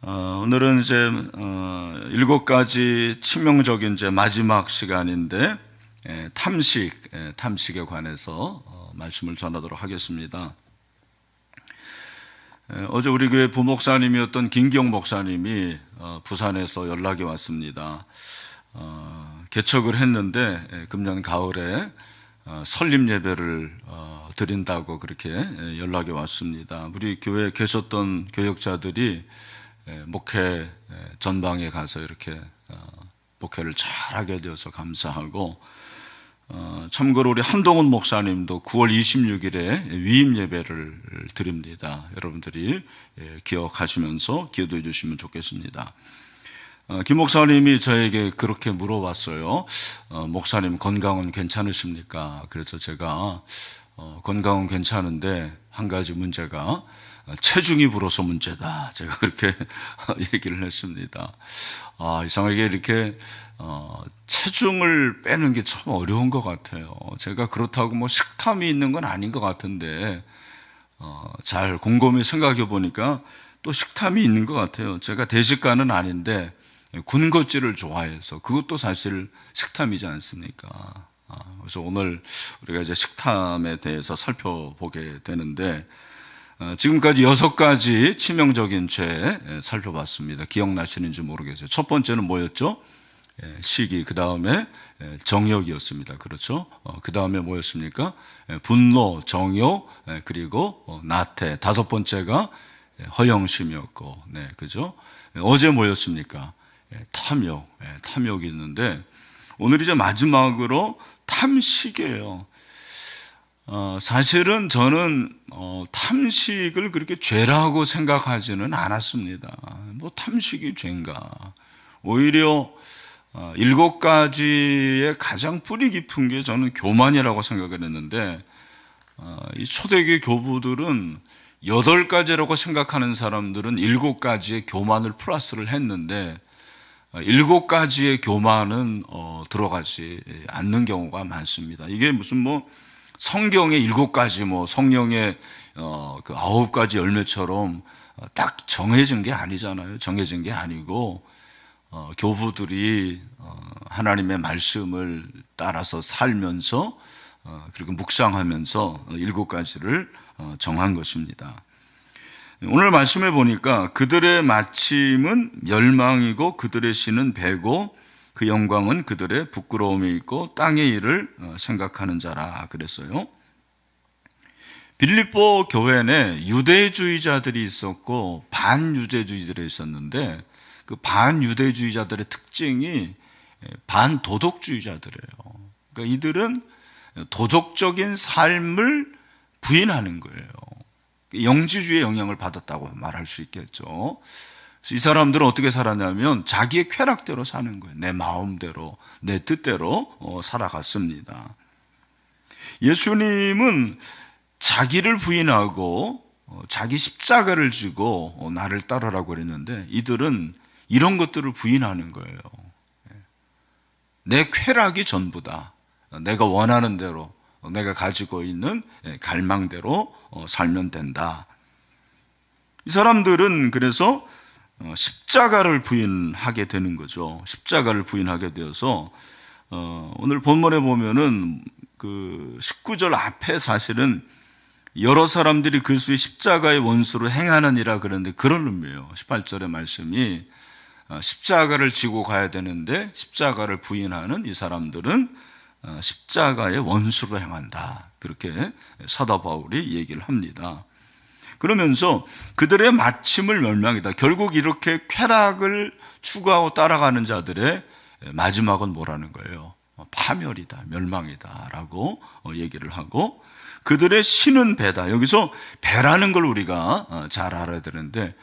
오늘은 이제 7가지 치명적인 이제 마지막 시간인데 탐식에 관해서 말씀을 전하도록 하겠습니다. 어제 우리 교회 부목사님이었던 김기영 목사님이 부산에서 연락이 왔습니다. 개척을 했는데 금년 가을에 설립 예배를 드린다고 그렇게 연락이 왔습니다. 우리 교회에 계셨던 교역자들이 목회 전방에 가서 이렇게 목회를 잘하게 되어서 감사하고, 참고로 우리 한동훈 목사님도 9월 26일에 위임 예배를 드립니다. 여러분들이 기억하시면서 기도해 주시면 좋겠습니다. 김 목사님이 저에게 그렇게 물어봤어요. 목사님 건강은 괜찮으십니까? 그래서 제가 건강은 괜찮은데 한 가지 문제가 체중이 불어서 문제다. 제가 그렇게 얘기를 했습니다. 이상하게 이렇게 체중을 빼는 게 참 어려운 것 같아요. 제가 그렇다고 뭐 식탐이 있는 건 아닌 것 같은데 잘 곰곰이 생각해 보니까 또 식탐이 있는 것 같아요. 제가 대식가는 아닌데 군것질을 좋아해서 그것도 사실 식탐이지 않습니까? 그래서 오늘 우리가 이제 식탐에 대해서 살펴보게 되는데, 지금까지 6가지 치명적인 죄 살펴봤습니다. 기억나시는지 모르겠어요. 첫 번째는 뭐였죠? 시기. 그 다음에 정욕이었습니다. 그렇죠? 그 다음에 뭐였습니까? 분노, 정욕, 그리고 나태. 5번째가 허영심이었고, 네, 그죠? 어제 뭐였습니까? 탐욕이 있는데, 오늘 이제 마지막으로 탐식이에요. 사실은 저는 탐식을 그렇게 죄라고 생각하지는 않았습니다. 뭐 탐식이 죄인가? 오히려 7가지의 가장 뿌리 깊은 게 저는 교만이라고 생각을 했는데, 이 초대교회 교부들은 8가지라고 생각하는 사람들은 7가지의 교만을 플러스를 했는데, 7가지의 교만은 들어가지 않는 경우가 많습니다. 이게 무슨 뭐 성경의 7가지 뭐 성령의 그 9가지 열매처럼 딱 정해진 게 아니잖아요. 정해진 게 아니고 교부들이 하나님의 말씀을 따라서 살면서 그리고 묵상하면서 7가지를 정한 것입니다. 오늘 말씀해 보니까 그들의 마침은 멸망이고 그들의 신은 배고 그 영광은 그들의 부끄러움에 있고 땅의 일을 생각하는 자라 그랬어요. 빌립보 교회에 유대주의자들이 있었고 반유대주의자들이 있었는데, 그 반유대주의자들의 특징이 반도덕주의자들이에요. 그러니까 이들은 도덕적인 삶을 부인하는 거예요. 영지주의의 영향을 받았다고 말할 수 있겠죠. 이 사람들은 어떻게 살았냐면 자기의 쾌락대로 사는 거예요. 내 마음대로, 내 뜻대로 살아갔습니다. 예수님은 자기를 부인하고 자기 십자가를 지고 나를 따르라고 그랬는데, 이들은 이런 것들을 부인하는 거예요. 내 쾌락이 전부다. 내가 원하는 대로, 내가 가지고 있는 갈망대로 살면 된다. 이 사람들은 그래서 십자가를 부인하게 되는 거죠. 십자가를 부인하게 되어서 오늘 본문에 보면은 그 19절 앞에 사실은 여러 사람들이 그리스도의 십자가의 원수로 행하느니라 그러는데 그런 의미예요. 18절의 말씀이 십자가를 지고 가야 되는데 십자가를 부인하는 이 사람들은 십자가의 원수로 행한다. 그렇게 사도 바울이 얘기를 합니다. 그러면서 그들의 마침을 멸망이다. 결국 이렇게 쾌락을 추구하고 따라가는 자들의 마지막은 뭐라는 거예요? 파멸이다, 멸망이다 라고 얘기를 하고, 그들의 신은 배다. 여기서 배라는 걸 우리가 잘 알아야 되는데,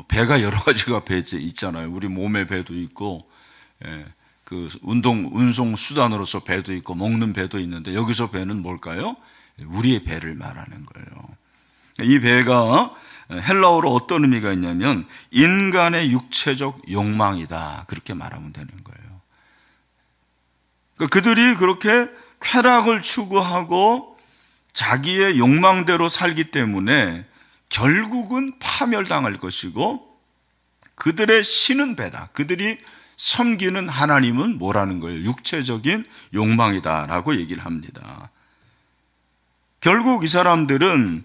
배가 여러 가지가 배 있잖아요. 우리 몸에 배도 있고, 그 운송 수단으로서 배도 있고 먹는 배도 있는데, 여기서 배는 뭘까요? 우리의 배를 말하는 거예요. 이 배가 헬라어로 어떤 의미가 있냐면 인간의 육체적 욕망이다. 그렇게 말하면 되는 거예요. 그러니까 그들이 그렇게 쾌락을 추구하고 자기의 욕망대로 살기 때문에 결국은 파멸당할 것이고, 그들의 신은 배다. 그들이 섬기는 하나님은 뭐라는 거예요? 육체적인 욕망이다라고 얘기를 합니다. 결국 이 사람들은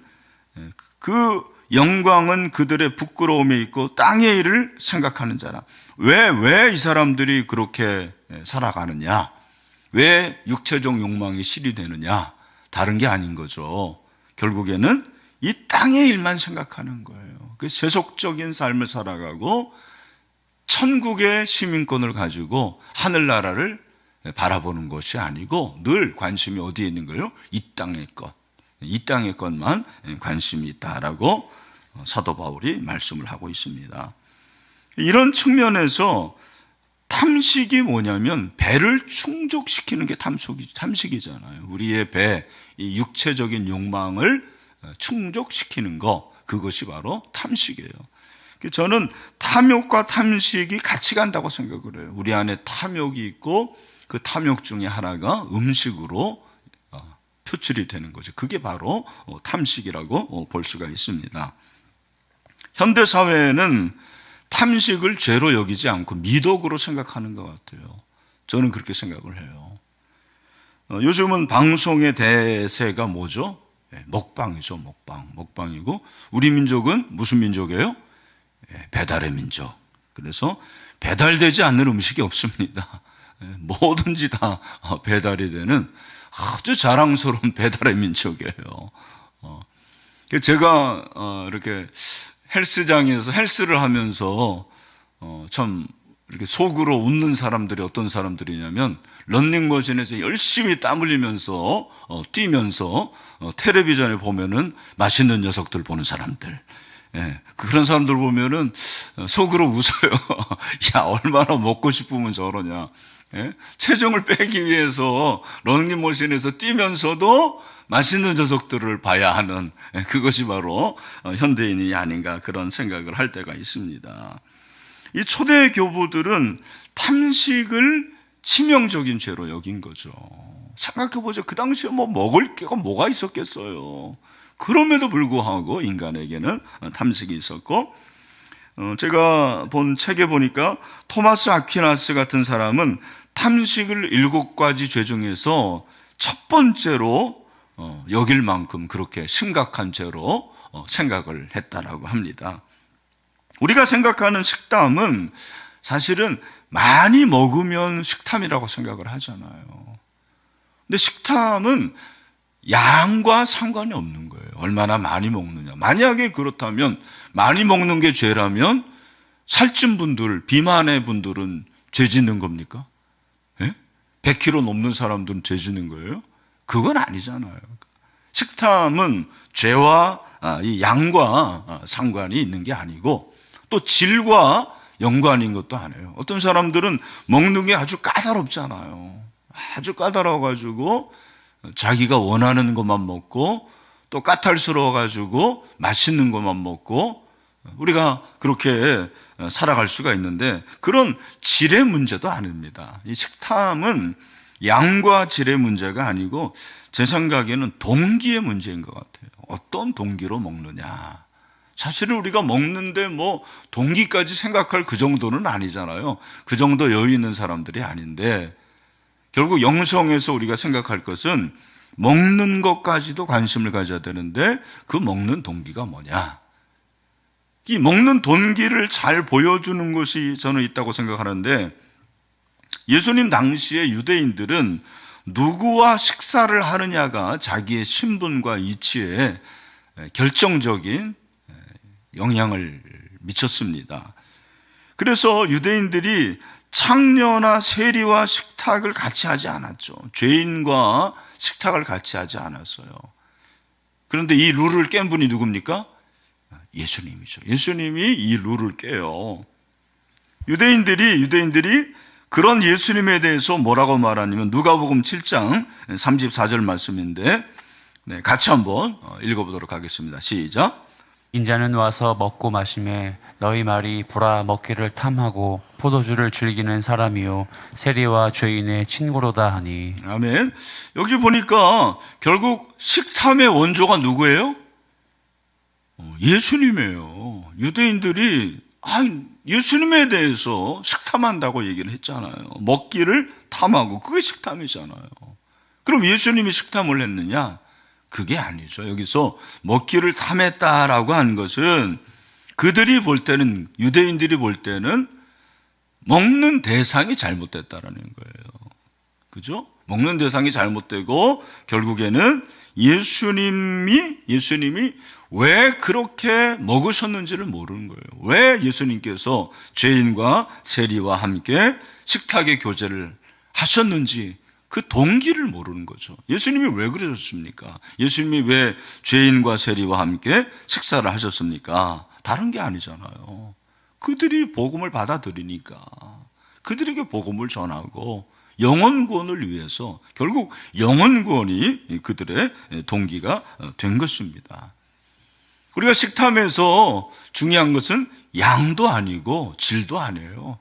그 영광은 그들의 부끄러움에 있고 땅의 일을 생각하는 자라. 왜 이 사람들이 그렇게 살아가느냐? 왜 육체적 욕망이 실현되느냐? 다른 게 아닌 거죠. 결국에는 이 땅의 일만 생각하는 거예요. 그 세속적인 삶을 살아가고 천국의 시민권을 가지고 하늘나라를 바라보는 것이 아니고 늘 관심이 어디에 있는 거예요? 이 땅의 것. 이 땅의 것만 관심이 있다라고 사도 바울이 말씀을 하고 있습니다. 이런 측면에서 탐식이 뭐냐면 배를 충족시키는 게 탐식이잖아요. 우리의 배, 이 육체적인 욕망을 충족시키는 거, 그것이 바로 탐식이에요. 저는 탐욕과 탐식이 같이 간다고 생각을 해요. 우리 안에 탐욕이 있고 그 탐욕 중에 하나가 음식으로 표출이 되는 거죠. 그게 바로 탐식이라고 볼 수가 있습니다. 현대 사회에는 탐식을 죄로 여기지 않고 미덕으로 생각하는 것 같아요. 저는 그렇게 생각을 해요. 요즘은 방송의 대세가 뭐죠? 먹방이죠. 먹방이고 우리 민족은 무슨 민족이에요? 배달의 민족. 그래서 배달되지 않는 음식이 없습니다. 뭐든지 다 배달이 되는 아주 자랑스러운 배달의 민족이에요. 제가 이렇게 헬스장에서 헬스를 하면서 참 이렇게 속으로 웃는 사람들이 어떤 사람들이냐면 런닝머신에서 열심히 땀 흘리면서 뛰면서 텔레비전에 보면은 맛있는 녀석들 보는 사람들, 그런 사람들 보면은 속으로 웃어요. 야, 얼마나 먹고 싶으면 저러냐. 체중을 빼기 위해서 런닝머신에서 뛰면서도 맛있는 녀석들을 봐야 하는, 그것이 바로 현대인이 아닌가 그런 생각을 할 때가 있습니다. 이 초대 교부들은 탐식을 치명적인 죄로 여긴 거죠. 생각해보죠. 그 당시에 먹을 게가 뭐가 있었겠어요. 그럼에도 불구하고 인간에게는 탐식이 있었고, 제가 본 책에 보니까 토마스 아퀴나스 같은 사람은 탐식을 7가지 죄 중에서 첫 번째로 여길 만큼 그렇게 심각한 죄로 생각을 했다라고 합니다. 우리가 생각하는 식탐은 사실은 많이 먹으면 식탐이라고 생각을 하잖아요. 근데 식탐은 양과 상관이 없는 거예요. 얼마나 많이 먹느냐. 만약에 그렇다면 많이 먹는 게 죄라면 살찐 분들, 비만의 분들은 죄 짓는 겁니까? 100kg 넘는 사람들은 죄 짓는 거예요? 그건 아니잖아요. 식탐은 죄와 이 양과 상관이 있는 게 아니고 또 질과 연관인 것도 아니에요. 어떤 사람들은 먹는 게 아주 까다롭잖아요. 아주 까다로워가지고 자기가 원하는 것만 먹고 또 까탈스러워가지고 맛있는 것만 먹고 우리가 그렇게 살아갈 수가 있는데 그런 질의 문제도 아닙니다. 이 식탐은 양과 질의 문제가 아니고 제 생각에는 동기의 문제인 것 같아요. 어떤 동기로 먹느냐. 사실은 우리가 먹는데 동기까지 생각할 그 정도는 아니잖아요. 그 정도 여유 있는 사람들이 아닌데 결국 영성에서 우리가 생각할 것은 먹는 것까지도 관심을 가져야 되는데 그 먹는 동기가 뭐냐. 이 먹는 동기를 잘 보여주는 것이 저는 있다고 생각하는데 예수님 당시에 유대인들은 누구와 식사를 하느냐가 자기의 신분과 이치에 결정적인 영향을 미쳤습니다. 그래서 유대인들이 창녀나 세리와 식탁을 같이 하지 않았죠. 죄인과 식탁을 같이 하지 않았어요. 그런데 이 룰을 깬 분이 누굽니까? 예수님이죠. 예수님이 이 룰을 깨요. 유대인들이 그런 예수님에 대해서 뭐라고 말하냐면 누가복음 7장 34절 말씀인데 같이 한번 읽어보도록 하겠습니다. 시작. 인자는 와서 먹고 마시매 너희 말이 보라 먹기를 탐하고 포도주를 즐기는 사람이요 세리와 죄인의 친구로다 하니. 아멘. 여기 보니까 결국 식탐의 원조가 누구예요? 예수님이에요. 유대인들이 예수님에 대해서 식탐한다고 얘기를 했잖아요. 먹기를 탐하고 그게 식탐이잖아요. 그럼 예수님이 식탐을 했느냐? 그게 아니죠. 여기서 먹기를 탐했다라고 한 것은 그들이 볼 때는, 유대인들이 볼 때는 먹는 대상이 잘못됐다라는 거예요. 그죠? 먹는 대상이 잘못되고 결국에는 예수님이 왜 그렇게 먹으셨는지를 모르는 거예요. 왜 예수님께서 죄인과 세리와 함께 식탁의 교제를 하셨는지 그 동기를 모르는 거죠. 예수님이 왜 그러셨습니까? 예수님이 왜 죄인과 세리와 함께 식사를 하셨습니까? 다른 게 아니잖아요. 그들이 복음을 받아들이니까 그들에게 복음을 전하고 영혼 구원을 위해서 결국 영혼 구원이 그들의 동기가 된 것입니다. 우리가 식탐에서 중요한 것은 양도 아니고 질도 아니에요.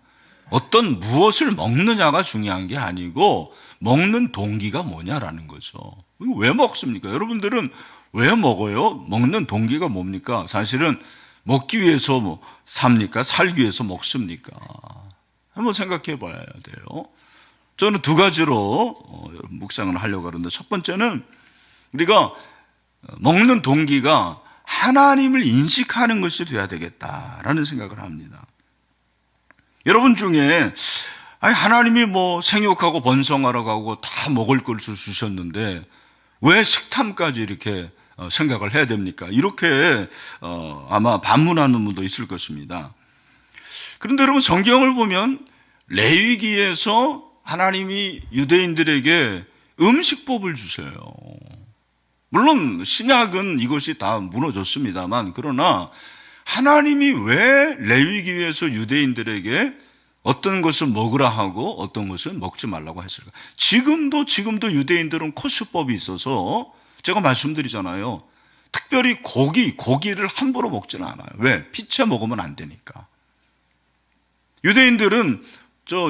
어떤 무엇을 먹느냐가 중요한 게 아니고 먹는 동기가 뭐냐라는 거죠. 왜 먹습니까? 여러분들은 왜 먹어요? 먹는 동기가 뭡니까? 사실은 먹기 위해서 삽니까? 살기 위해서 먹습니까? 한번 생각해 봐야 돼요. 저는 두 가지로 묵상을 하려고 하는데, 첫 번째는 우리가 먹는 동기가 하나님을 인식하는 것이 돼야 되겠다라는 생각을 합니다. 여러분 중에 하나님이 생육하고 번성하라고 하고 다 먹을 걸 주셨는데 왜 식탐까지 이렇게 생각을 해야 됩니까? 이렇게 아마 반문하는 분도 있을 것입니다. 그런데 여러분, 성경을 보면 레위기에서 하나님이 유대인들에게 음식법을 주세요. 물론 신약은 이것이 다 무너졌습니다만, 그러나 하나님이 왜 레위기에서 유대인들에게 어떤 것을 먹으라 하고 어떤 것을 먹지 말라고 했을까? 지금도 유대인들은 코스법이 있어서 제가 말씀드리잖아요. 특별히 고기를 함부로 먹지는 않아요. 왜? 피채 먹으면 안 되니까. 유대인들은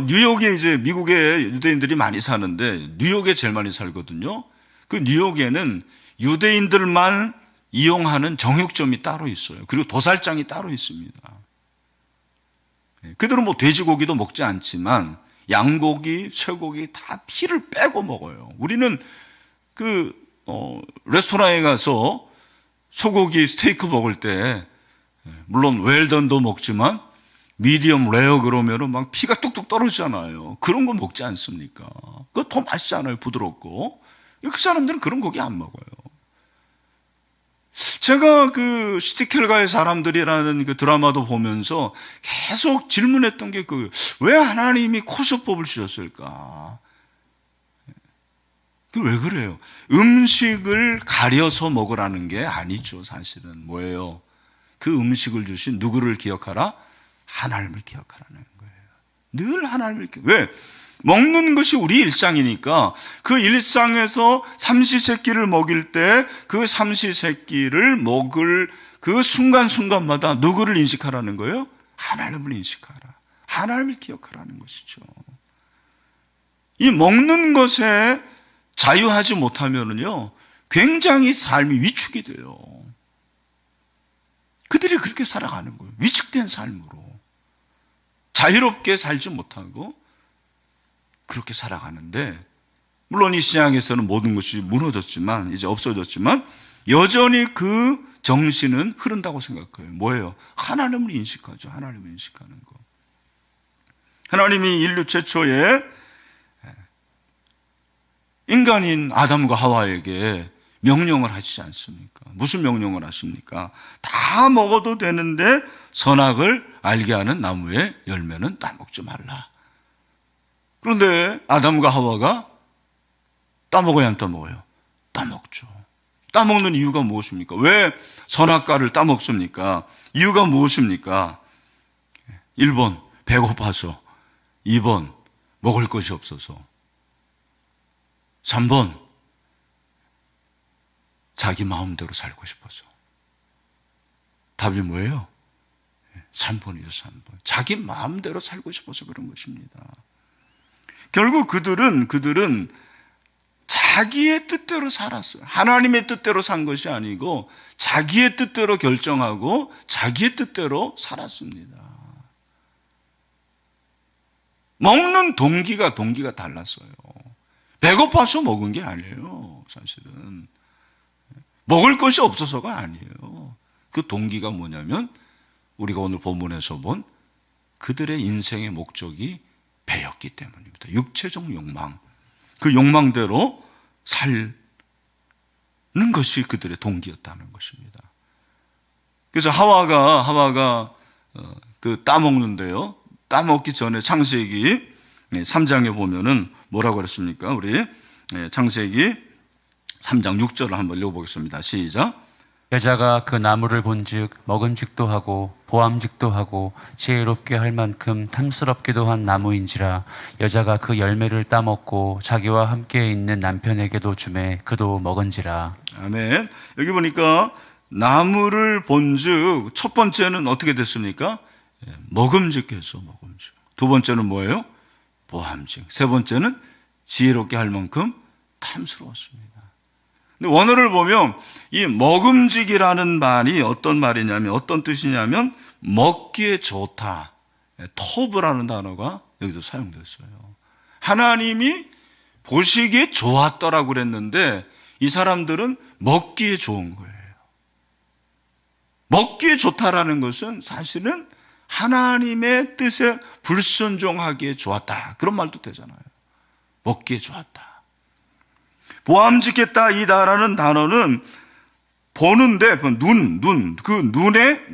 뉴욕에 이제 미국에 유대인들이 많이 사는데 뉴욕에 제일 많이 살거든요. 그 뉴욕에는 유대인들만 이용하는 정육점이 따로 있어요. 그리고 도살장이 따로 있습니다. 그들은 돼지고기도 먹지 않지만 양고기, 쇠고기 다 피를 빼고 먹어요. 우리는 레스토랑에 가서 소고기 스테이크 먹을 때 물론 웰던도 먹지만 미디엄 레어 그러면은 막 피가 뚝뚝 떨어지잖아요. 그런 거 먹지 않습니까? 그거 더 맛있잖아요. 부드럽고. 그 사람들은 그런 고기 안 먹어요. 제가 시티켈가의 사람들이라는 그 드라마도 보면서 계속 질문했던 게 왜 하나님이 코스법을 주셨을까? 왜 그래요? 음식을 가려서 먹으라는 게 아니죠. 사실은 뭐예요? 그 음식을 주신 누구를 기억하라? 하나님을 기억하라는 거예요. 늘 하나님을 왜? 먹는 것이 우리 일상이니까 그 일상에서 삼시세끼를 먹일 때 그 삼시세끼를 먹을 그 순간순간마다 누구를 인식하라는 거예요? 하나님을 인식하라. 하나님을 기억하라는 것이죠. 이 먹는 것에 자유하지 못하면은요, 굉장히 삶이 위축이 돼요. 그들이 그렇게 살아가는 거예요. 위축된 삶으로. 자유롭게 살지 못하고 그렇게 살아가는데, 물론 이 시장에서는 모든 것이 무너졌지만, 이제 없어졌지만 여전히 그 정신은 흐른다고 생각해요. 뭐예요? 하나님을 인식하죠. 하나님을 인식하는 거. 하나님이 인류 최초에 인간인 아담과 하와에게 명령을 하시지 않습니까? 무슨 명령을 하십니까? 다 먹어도 되는데 선악을 알게 하는 나무의 열매는 따먹지 말라. 그런데 아담과 하와가 따먹어야 안 따먹어요? 따먹죠. 따먹는 이유가 무엇입니까? 왜 선악과를 따먹습니까? 이유가 무엇입니까? 1번 배고파서, 2번 먹을 것이 없어서, 3번 자기 마음대로 살고 싶어서. 답이 뭐예요? 3번이죠. 3번. 자기 마음대로 살고 싶어서 그런 것입니다. 결국 그들은 자기의 뜻대로 살았어요. 하나님의 뜻대로 산 것이 아니고 자기의 뜻대로 결정하고 자기의 뜻대로 살았습니다. 먹는 동기가 달랐어요. 배고파서 먹은 게 아니에요. 사실은 먹을 것이 없어서가 아니에요. 그 동기가 뭐냐면 우리가 오늘 본문에서 본 그들의 인생의 목적이 배였기 때문입니다. 육체적 욕망, 그 욕망대로 살는 것이 그들의 동기였다는 것입니다. 그래서 하와가 그 따먹는데요. 따먹기 전에 창세기 3장에 보면은 뭐라고 그랬습니까? 우리 창세기 3장 6절을 한번 읽어보겠습니다. 시작. 여자가 그 나무를 본즉 먹음직도 하고 보암직도 하고 지혜롭게 할 만큼 탐스럽기도 한 나무인지라 여자가 그 열매를 따먹고 자기와 함께 있는 남편에게도 주매 그도 먹은지라. 아멘. 여기 보니까 나무를 본즉 첫 번째는 어떻게 됐습니까? 먹음직해서 먹음직. 두 번째는 뭐예요? 보암직. 세 번째는 지혜롭게 할 만큼 탐스러웠습니다. 근데 원어를 보면 이 먹음직이라는 말이 어떤 말이냐면 어떤 뜻이냐면 먹기에 좋다. 토브라는 단어가 여기도 사용됐어요. 하나님이 보시기에 좋았더라고 그랬는데 이 사람들은 먹기에 좋은 거예요. 먹기에 좋다라는 것은 사실은 하나님의 뜻에 불순종하기에 좋았다. 그런 말도 되잖아요. 먹기에 좋았다. 보암직했다 이다라는 단어는 보는데 그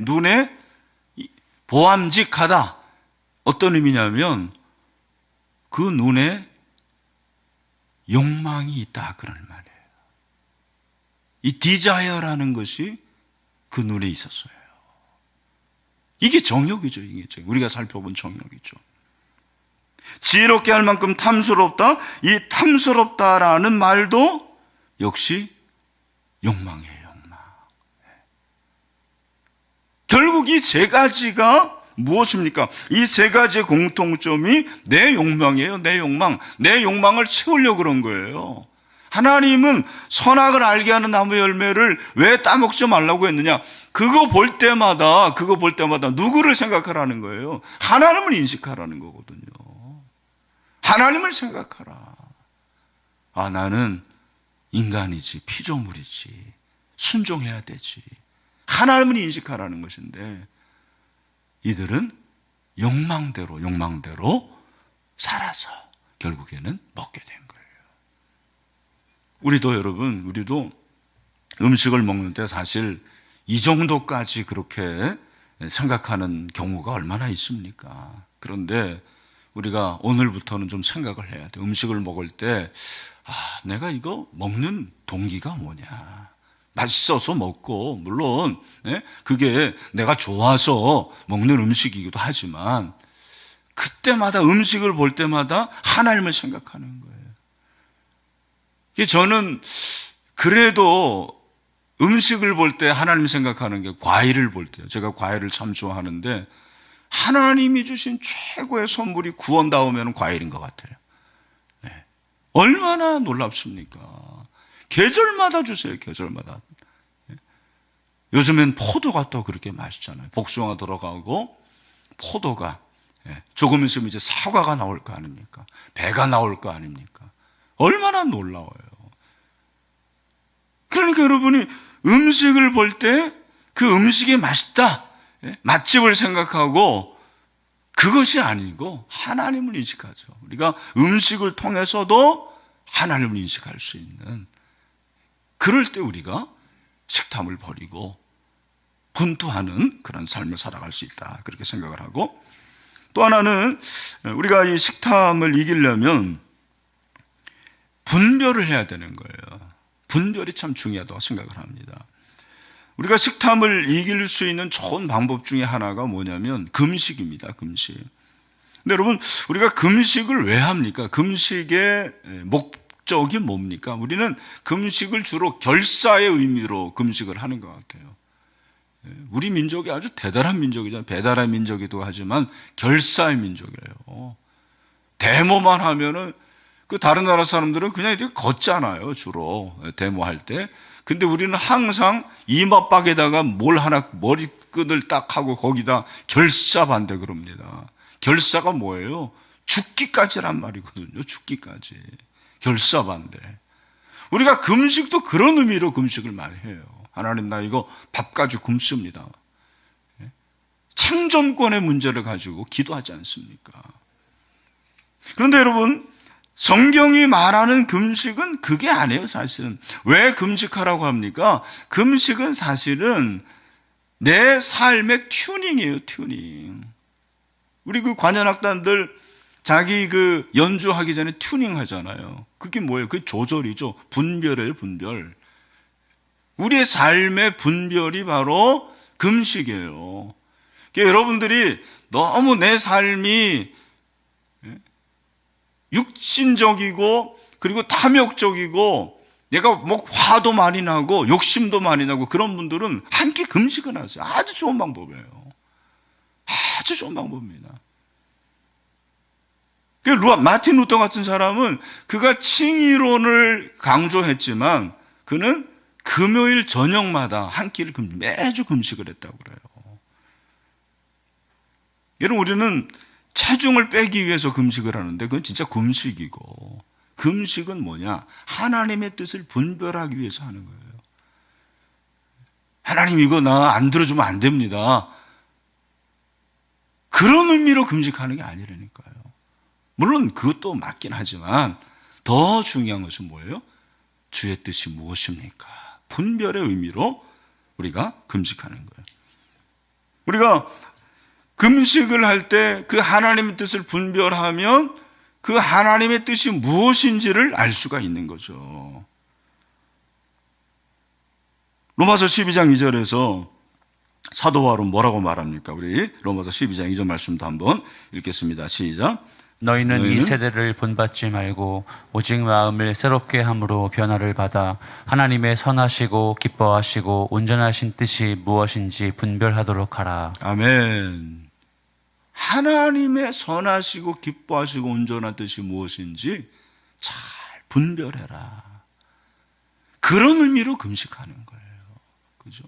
눈에 보암직하다. 어떤 의미냐면 그 눈에 욕망이 있다 그런 말이에요. 이 디자이어라는 것이 그 눈에 있었어요. 이게 정욕이죠. 이게 우리가 살펴본 정욕이죠. 지혜롭게 할 만큼 탐스럽다. 이 탐스럽다라는 말도 역시 욕망이에요. 욕망. 결국 이 세 가지가 무엇입니까? 이 세 가지의 공통점이 내 욕망이에요. 내 욕망. 내 욕망을 채우려고 그런 거예요. 하나님은 선악을 알게 하는 나무 열매를 왜 따먹지 말라고 했느냐? 그거 볼 때마다 누구를 생각하라는 거예요? 하나님을 인식하라는 거거든요. 하나님을 생각하라. 아, 나는 인간이지, 피조물이지, 순종해야 되지. 하나님을 인식하라는 것인데 이들은 욕망대로 살아서 결국에는 먹게 된 거예요. 우리도 음식을 먹는데 사실 이 정도까지 그렇게 생각하는 경우가 얼마나 있습니까? 그런데 우리가 오늘부터는 좀 생각을 해야 돼. 음식을 먹을 때, 내가 이거 먹는 동기가 뭐냐. 맛있어서 먹고, 물론, 그게 내가 좋아서 먹는 음식이기도 하지만, 그때마다 음식을 볼 때마다 하나님을 생각하는 거예요. 저는 그래도 음식을 볼 때 하나님 생각하는 게 과일을 볼 때요. 제가 과일을 참 좋아하는데 하나님이 주신 최고의 선물이 구원다우면 과일인 것 같아요. 네. 얼마나 놀랍습니까? 계절마다 주세요. 계절마다. 네. 요즘엔 포도가 또 그렇게 맛있잖아요. 복숭아 들어가고 포도가 조금 있으면 이제 사과가 나올 거 아닙니까? 배가 나올 거 아닙니까? 얼마나 놀라워요. 그러니까 여러분이 음식을 볼 때 그 음식이 맛있다. 맛집을 생각하고 그것이 아니고 하나님을 인식하죠. 우리가 음식을 통해서도 하나님을 인식할 수 있는 그럴 때 우리가 식탐을 버리고 분투하는 그런 삶을 살아갈 수 있다. 그렇게 생각을 하고 또 하나는 우리가 이 식탐을 이기려면 분별을 해야 되는 거예요. 분별이 참 중요하다고 생각을 합니다. 우리가 식탐을 이길 수 있는 좋은 방법 중에 하나가 뭐냐면 금식입니다. 금식. 근데 여러분 우리가 금식을 왜 합니까? 금식의 목적이 뭡니까? 우리는 금식을 주로 결사의 의미로 금식을 하는 것 같아요. 우리 민족이 아주 대단한 민족이잖아요. 배달의 민족이기도 하지만 결사의 민족이에요. 데모만 하면은 그 다른 나라 사람들은 그냥 이렇게 걷잖아요. 주로 데모할 때. 근데 우리는 항상 이마박에다가 뭘 하나 머리끈을 딱 하고 거기다 결사 반대 그럽니다. 결사가 뭐예요? 죽기까지란 말이거든요. 죽기까지. 결사반대. 우리가 금식도 그런 의미로 금식을 많이 해요. 하나님, 나 이거 밥 가지고 굶습니다. 생존권의 문제를 가지고 기도하지 않습니까? 그런데 여러분, 성경이 말하는 금식은 그게 아니에요, 사실은. 왜 금식하라고 합니까? 금식은 사실은 내 삶의 튜닝이에요, 튜닝. 우리 그 관현악단들 자기 그 연주하기 전에 튜닝 하잖아요. 그게 뭐예요? 그게 조절이죠. 분별이에요, 분별. 우리의 삶의 분별이 바로 금식이에요. 그러니까 여러분들이 너무 내 삶이 육신적이고 그리고 탐욕적이고 내가 뭐 화도 많이 나고 욕심도 많이 나고 그런 분들은 한 끼 금식을 하세요. 아주 좋은 방법이에요. 아주 좋은 방법입니다. 마틴 루터 같은 사람은 그가 칭의론을 강조했지만 그는 금요일 저녁마다 한 끼를 매주 금식을 했다고 그래요. 여러분, 우리는 체중을 빼기 위해서 금식을 하는데 그건 진짜 금식이고, 금식은 뭐냐? 하나님의 뜻을 분별하기 위해서 하는 거예요. 하나님, 이거 나 안 들어주면 안 됩니다. 그런 의미로 금식하는 게 아니라니까요. 물론 그것도 맞긴 하지만 더 중요한 것은 뭐예요? 주의 뜻이 무엇입니까? 분별의 의미로 우리가 금식하는 거예요. 우리가 금식을 할 때 그 하나님의 뜻을 분별하면 그 하나님의 뜻이 무엇인지를 알 수가 있는 거죠. 로마서 12장 2절에서 사도 바울은 뭐라고 말합니까? 우리 로마서 12장 2절 말씀도 한번 읽겠습니다. 시작. 너희는 이 세대를 본받지 말고 오직 마음을 새롭게 함으로 변화를 받아 하나님의 선하시고 기뻐하시고 온전하신 뜻이 무엇인지 분별하도록 하라. 아멘. 하나님의 선하시고 기뻐하시고 온전한 뜻이 무엇인지 잘 분별해라. 그런 의미로 금식하는 거예요. 그죠?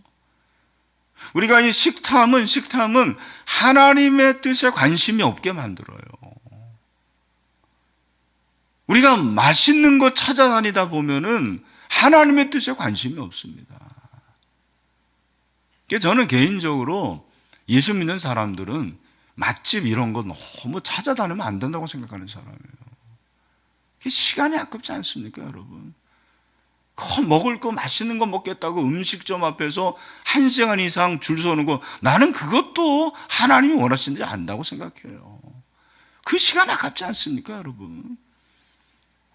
우리가 이 식탐은 하나님의 뜻에 관심이 없게 만들어요. 우리가 맛있는 거 찾아다니다 보면은 하나님의 뜻에 관심이 없습니다. 저는 개인적으로 예수 믿는 사람들은 맛집 이런 거 너무 찾아다니면 안 된다고 생각하는 사람이에요. 시간이 아깝지 않습니까, 여러분? 먹을 거 맛있는 거 먹겠다고 음식점 앞에서 1시간 이상 줄 서는 거, 나는 그것도 하나님이 원하시는지 안다고 생각해요. 그 시간 아깝지 않습니까, 여러분?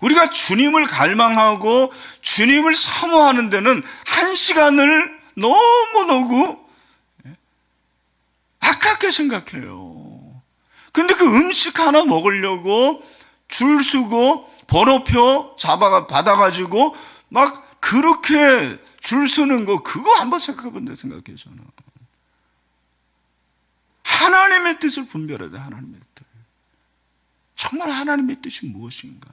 우리가 주님을 갈망하고 주님을 사모하는 데는 1시간을 너무너무 아깝게 생각해요. 근데 그 음식 하나 먹으려고 줄 서고 번호표 받아가지고 막 그렇게 줄 서는 거, 그거 한번 생각해 본다 생각해요, 저는. 하나님의 뜻을 분별해야 돼, 하나님의 뜻. 정말 하나님의 뜻이 무엇인가?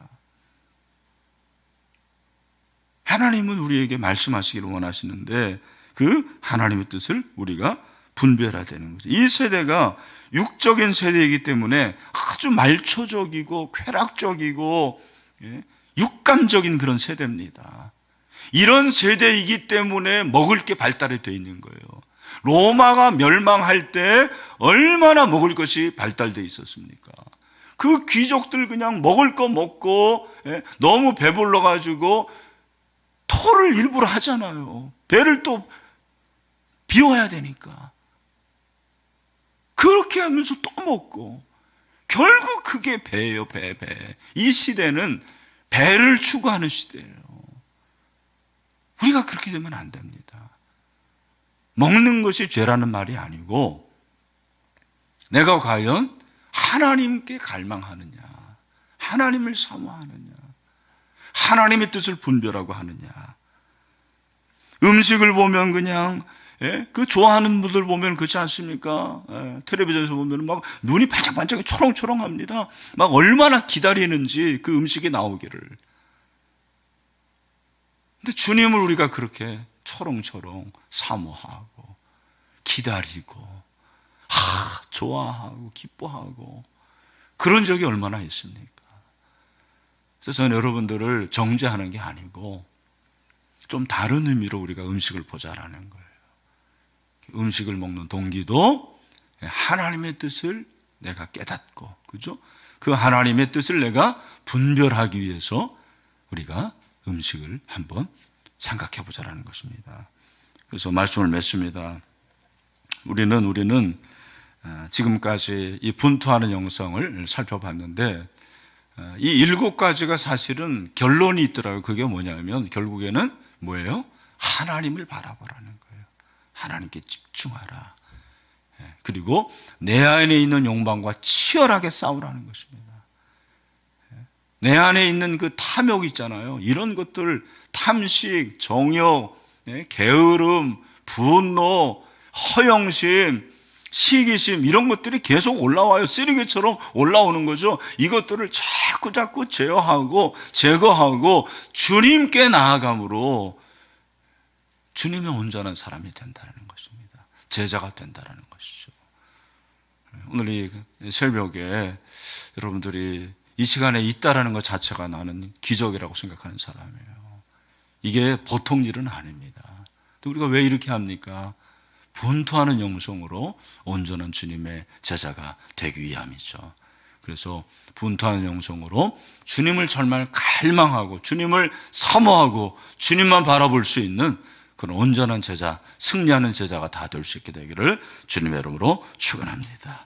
하나님은 우리에게 말씀하시기를 원하시는데 그 하나님의 뜻을 우리가 분별해야 되는 거죠. 이 세대가 육적인 세대이기 때문에 아주 말초적이고 쾌락적이고 육감적인 그런 세대입니다. 이런 세대이기 때문에 먹을 게 발달이 되어 있는 거예요. 로마가 멸망할 때 얼마나 먹을 것이 발달되어 있었습니까? 그 귀족들 그냥 먹을 거 먹고 너무 배불러가지고 토를 일부러 하잖아요. 배를 또 비워야 되니까. 그렇게 하면서 또 먹고. 결국 그게 배예요, 배. 이 시대는 배를 추구하는 시대예요. 우리가 그렇게 되면 안 됩니다. 먹는 것이 죄라는 말이 아니고 내가 과연 하나님께 갈망하느냐, 하나님을 사모하느냐, 하나님의 뜻을 분별하고 하느냐. 음식을 보면 그냥 그 좋아하는 분들 보면 그렇지 않습니까? 텔레비전에서 보면 막 눈이 반짝반짝 초롱초롱합니다. 막 얼마나 기다리는지 그 음식이 나오기를. 근데 주님을 우리가 그렇게 초롱초롱 사모하고 기다리고 좋아하고 기뻐하고 그런 적이 얼마나 있습니까? 그래서 저는 여러분들을 정죄하는 게 아니고 좀 다른 의미로 우리가 음식을 보자라는 거예요. 음식을 먹는 동기도 하나님의 뜻을 내가 깨닫고, 그죠? 그 하나님의 뜻을 내가 분별하기 위해서 우리가 음식을 한번 생각해 보자라는 것입니다. 그래서 말씀을 맺습니다. 우리는 지금까지 이 분투하는 영성을 살펴봤는데 이 7가지가 사실은 결론이 있더라고요. 그게 뭐냐면 결국에는 뭐예요? 하나님을 바라보라는 거예요. 하나님께 집중하라. 그리고 내 안에 있는 욕망과 치열하게 싸우라는 것입니다. 내 안에 있는 그 탐욕 있잖아요. 이런 것들, 탐식, 정욕, 게으름, 분노, 허영심, 시기심, 이런 것들이 계속 올라와요. 쓰레기처럼 올라오는 거죠. 이것들을 자꾸 제어하고 제거하고 주님께 나아감으로 주님의 온전한 사람이 된다는 것입니다. 제자가 된다는 것이죠. 오늘 이 새벽에 여러분들이 이 시간에 있다라는 것 자체가 나는 기적이라고 생각하는 사람이에요. 이게 보통 일은 아닙니다. 또 우리가 왜 이렇게 합니까? 분투하는 영성으로 온전한 주님의 제자가 되기 위함이죠. 그래서 분투하는 영성으로 주님을 정말 갈망하고 주님을 사모하고 주님만 바라볼 수 있는 그런 온전한 제자, 승리하는 제자가 다 될 수 있게 되기를 주님의 이름으로 축원합니다.